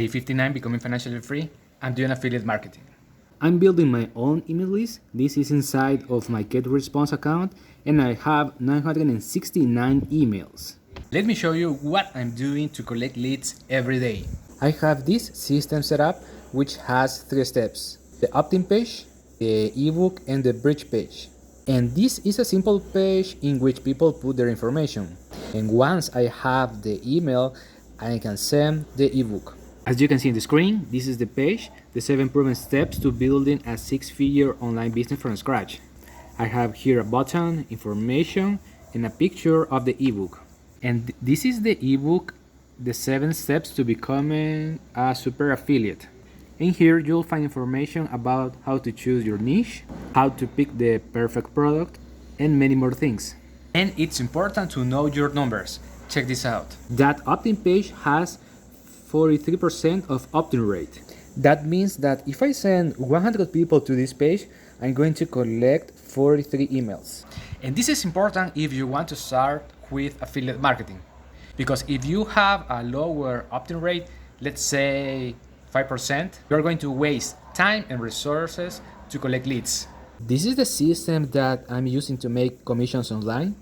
Day 59, becoming financially free. I'm doing affiliate marketing. I'm building my own email list. This is inside of my GetResponse account and I have 969 emails. Let me show you what I'm doing to collect leads every day. I have this system set up which has 3 steps: the opt-in page, the ebook and the bridge page. And this is a simple page in which people put their information. And once I have the email, I can send the ebook. As you can see on the screen, this is the page, the 7 proven steps to building a 6-figure online business from scratch. I have here a button, information, and a picture of the ebook. And this is the ebook, the 7 steps to becoming a super affiliate. In here, you'll find information about how to choose your niche, how to pick the perfect product, and many more things. And it's important to know your numbers. Check this out. That opt-in page has 43% of opt-in rate. That means that if I send 100 people to this page, I'm going to collect 43 emails. And this is important if you want to start with affiliate marketing. Because if you have a lower opt-in rate, let's say 5%, you're going to waste time and resources to collect leads. This is the system that I'm using to make commissions online.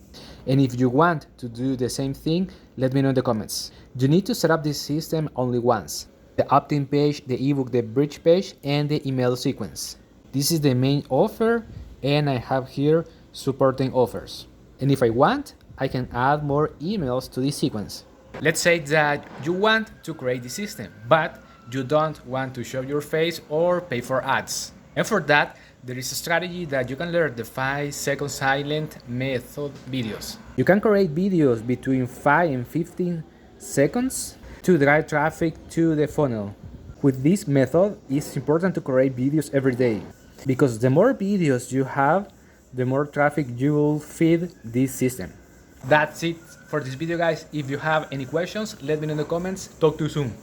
And if you want to do the same thing, let me know in the comments. You need to set up this system only once: the opt-in page, the ebook, the bridge page, and the email sequence. This is the main offer, and I have here supporting offers. And if I want, I can add more emails to this sequence. Let's say that you want to create the system, but you don't want to show your face or pay for ads. And for that, there is a strategy that you can learn, the 5-second silent method videos. You can create videos between 5 and 15 seconds to drive traffic to the funnel. With this method, it's important to create videos every day, because the more videos you have, the more traffic you will feed this system. That's it for this video, guys. If you have any questions, let me know in the comments. Talk to you soon.